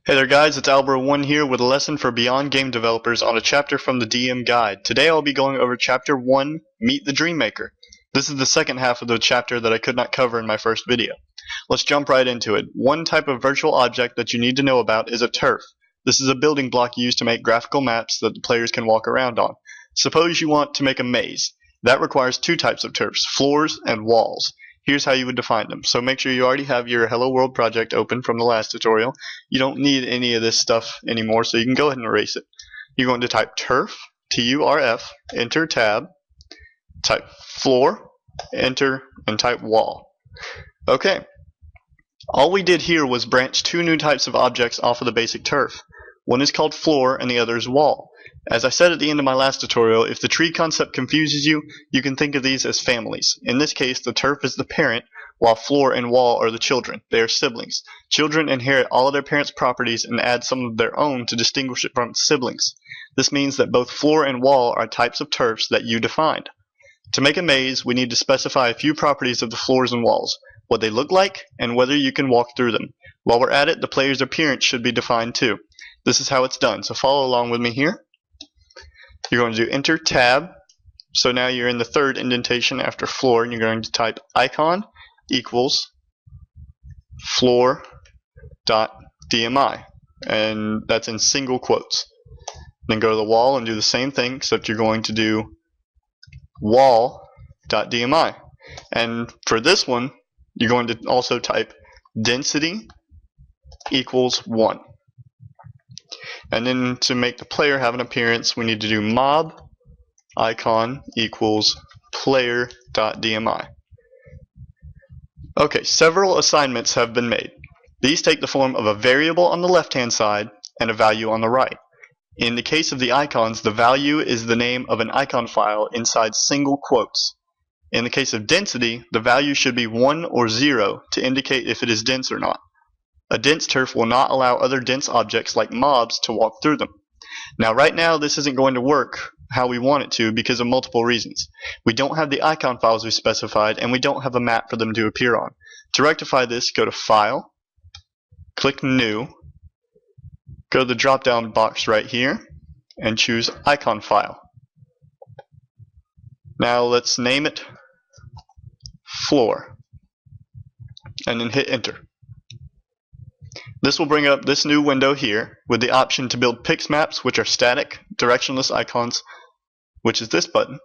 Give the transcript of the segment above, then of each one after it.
Hey there guys, it's Albert1 here with a lesson for Beyond game developers on a chapter from the DM guide. Today I'll be going over chapter 1, Meet the Dream Maker. This is the second half of the chapter that I could not cover in my first video. Let's jump right into it. One type of virtual object that you need to know about is a turf. This is a building block used to make graphical maps that the players can walk around on. Suppose you want to make a maze. That requires two types of turfs, floors and walls. Here's how you would define them. So make sure you already have your Hello World project open from the last tutorial. You don't need any of this stuff anymore, so you can go ahead and erase it. You're going to type turf, T-U-R-F, enter tab, type floor, enter, and type wall. Okay. All we did here was branch two new types of objects off of the basic turf. One is called floor and the other is wall. As I said at the end of my last tutorial, if the tree concept confuses you, you can think of these as families. In this case, the turf is the parent, while floor and wall are the children. They are siblings. Children inherit all of their parents' properties and add some of their own to distinguish it from its siblings. This means that both floor and wall are types of turfs that you defined. To make a maze, we need to specify a few properties of the floors and walls, what they look like, and whether you can walk through them. While we're at it, the player's appearance should be defined too. This is how it's done, so follow along with me here. You're going to do enter tab. So now you're in the third indentation after floor, and you're going to type icon equals floor.dmi, and that's in single quotes. Then go to the wall and do the same thing, except you're going to do wall.dmi. And for this one, you're going to also type density equals 1. And then to make the player have an appearance, we need to do mob icon equals player.dmi. Okay, several assignments have been made. These take the form of a variable on the left-hand side and a value on the right. In the case of the icons, the value is the name of an icon file inside single quotes. In the case of density, the value should be 1 or 0 to indicate if it is dense or not. A dense turf will not allow other dense objects like mobs to walk through them. Now right now this isn't going to work how we want it to because of multiple reasons. We don't have the icon files we specified, and we don't have a map for them to appear on. To rectify this, go to File, click New, go to the drop down box right here, and choose Icon File. Now let's name it Floor, and then hit Enter. This will bring up this new window here with the option to build pix maps, which are static, directionless icons, which is this button,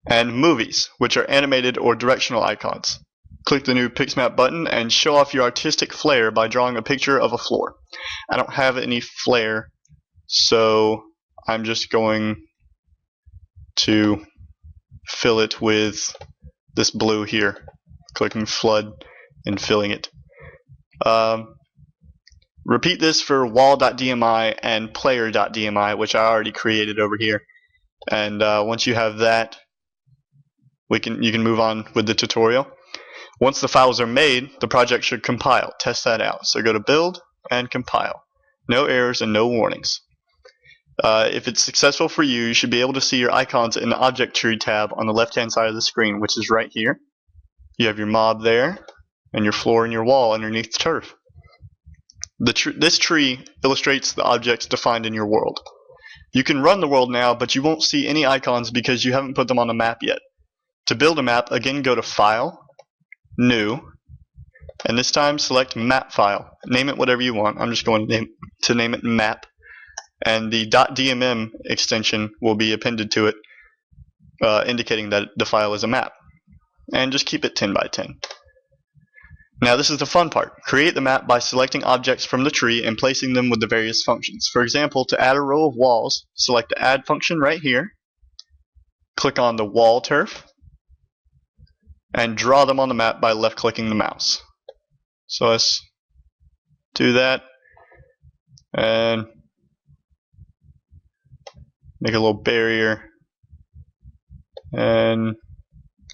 and movies, which are animated or directional icons. Click the new pix map button and show off your artistic flair by drawing a picture of a floor. I don't have any flair, so I'm just going to fill it with this blue here. Clicking flood and filling it. Repeat this for wall.dmi and player.dmi, which I already created over here. And once you have that, you can move on with the tutorial. Once the files are made, the project should compile. Test that out. So go to Build and Compile. No errors and no warnings. If it's successful for you, you should be able to see your icons in the Object Tree tab on the left-hand side of the screen, which is right here. You have your mob there, and your floor and your wall underneath the turf. This tree illustrates the objects defined in your world. You can run the world now, but you won't see any icons because you haven't put them on the map yet. To build a map, again go to File, New, and this time select Map File. Name it whatever you want. I'm just going to name it Map, and the .dmm extension will be appended to it, indicating that the file is a map. And just keep it 10 by 10. Now this is the fun part. Create the map by selecting objects from the tree and placing them with the various functions. For example, to add a row of walls, select the Add function right here, click on the wall turf, and draw them on the map by left clicking the mouse. So let's do that and make a little barrier, and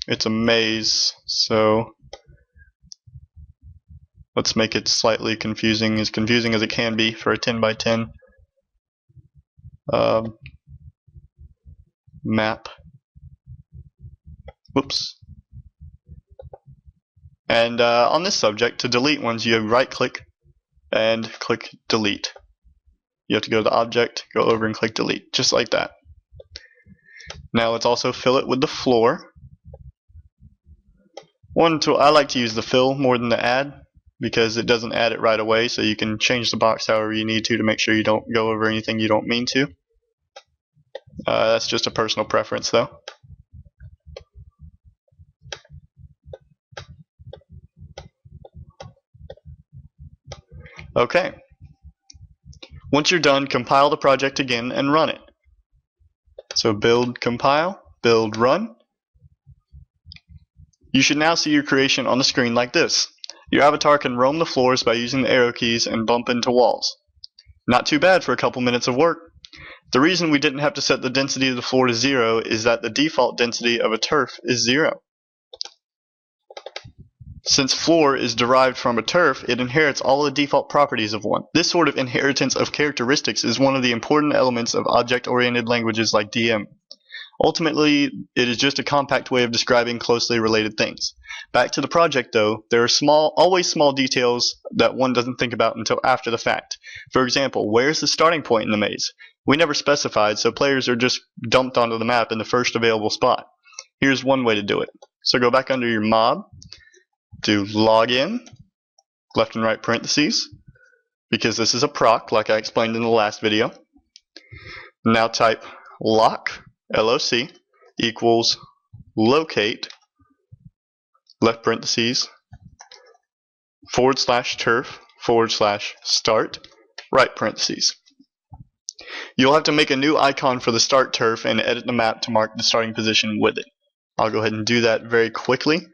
it's a maze, so let's make it slightly confusing as it can be for a 10 by 10 map. Whoops. And on this subject, to delete ones, you right click and click delete. You have to go to the object, go over and click delete, just like that. Now let's also fill it with the floor. I like to use the fill more than the add because it doesn't add it right away, so you can change the box however you need to make sure you don't go over anything you don't mean to. That's just a personal preference though. Okay. Once you're done, compile the project again and run it. So build, compile, build, run. You should now see your creation on the screen like this. Your avatar can roam the floors by using the arrow keys and bump into walls. Not too bad for a couple minutes of work. The reason we didn't have to set the density of the floor to 0 is that the default density of a turf is 0. Since floor is derived from a turf, it inherits all the default properties of one. This sort of inheritance of characteristics is one of the important elements of object-oriented languages like DM. Ultimately, it is just a compact way of describing closely related things. Back to the project though, there are always small details that one doesn't think about until after the fact. For example, where's the starting point in the maze? We never specified, so players are just dumped onto the map in the first available spot. Here's one way to do it. So go back under your mob, do login, left and right parentheses, because this is a proc like I explained in the last video. Now type loc, L-O-C, equals locate, left parentheses, /turf, /start, right parentheses. You'll have to make a new icon for the start turf and edit the map to mark the starting position with it. I'll go ahead and do that very quickly.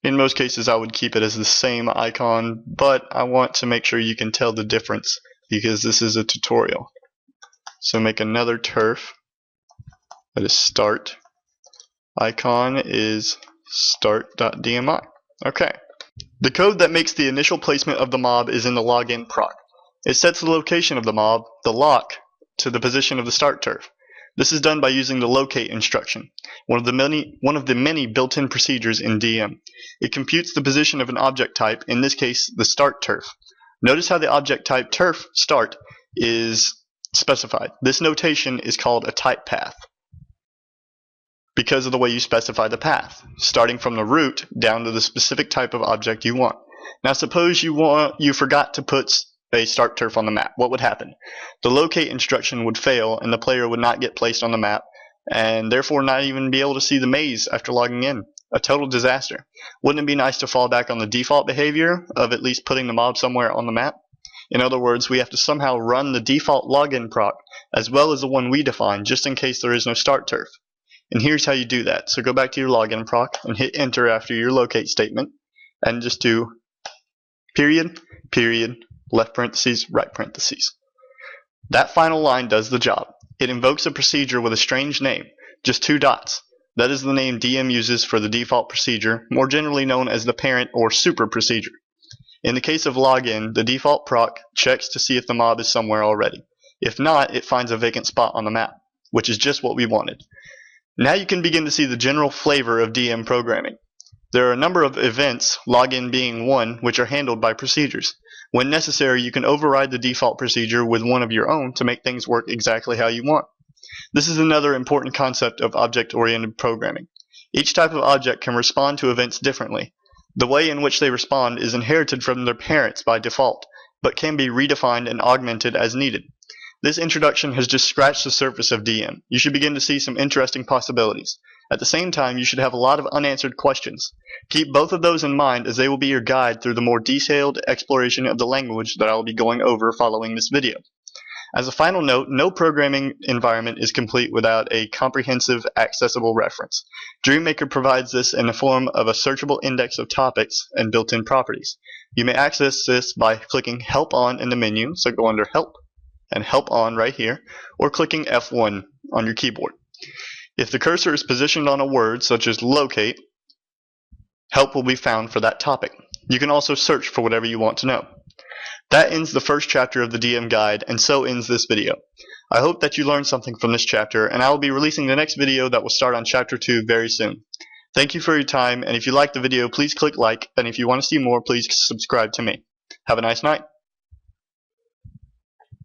In most cases I would keep it as the same icon, but I want to make sure you can tell the difference because this is a tutorial. So make another turf that is start. Icon is start.dmi. Okay. The code that makes the initial placement of the mob is in the login proc. It sets the location of the mob, the loc, to the position of the start turf. This is done by using the locate instruction, one of the many built-in procedures in DM. It computes the position of an object type, in this case the start turf. Notice how the object type turf start is specified. This notation is called a type path because of the way you specify the path, starting from the root down to the specific type of object you want. Now suppose you forgot to put a start turf on the map. What would happen? The locate instruction would fail and the player would not get placed on the map and therefore not even be able to see the maze after logging in. A total disaster. Wouldn't it be nice to fall back on the default behavior of at least putting the mob somewhere on the map? In other words, we have to somehow run the default login proc as well as the one we define just in case there is no start turf. And here's how you do that. So go back to your login proc and hit enter after your locate statement and just do period, left parentheses, right parentheses. That final line does the job. It invokes a procedure with a strange name, just 2 dots. That is the name DM uses for the default procedure, more generally known as the parent or super procedure. In the case of login, the default proc checks to see if the mob is somewhere already. If not, it finds a vacant spot on the map, which is just what we wanted. Now you can begin to see the general flavor of DM programming. There are a number of events, login being one, which are handled by procedures. When necessary, you can override the default procedure with one of your own to make things work exactly how you want. This is another important concept of object-oriented programming. Each type of object can respond to events differently. The way in which they respond is inherited from their parents by default, but can be redefined and augmented as needed. This introduction has just scratched the surface of DM. You should begin to see some interesting possibilities. At the same time, you should have a lot of unanswered questions. Keep both of those in mind as they will be your guide through the more detailed exploration of the language that I will be going over following this video. As a final note, no programming environment is complete without a comprehensive, accessible reference. DreamMaker provides this in the form of a searchable index of topics and built-in properties. You may access this by clicking Help On in the menu, so go under Help and Help On right here, or clicking F1 on your keyboard. If the cursor is positioned on a word, such as locate, help will be found for that topic. You can also search for whatever you want to know. That ends the first chapter of the DM guide, and so ends this video. I hope that you learned something from this chapter, and I will be releasing the next video that will start on chapter 2 very soon. Thank you for your time, and if you liked the video, please click like, and if you want to see more, please subscribe to me. Have a nice night.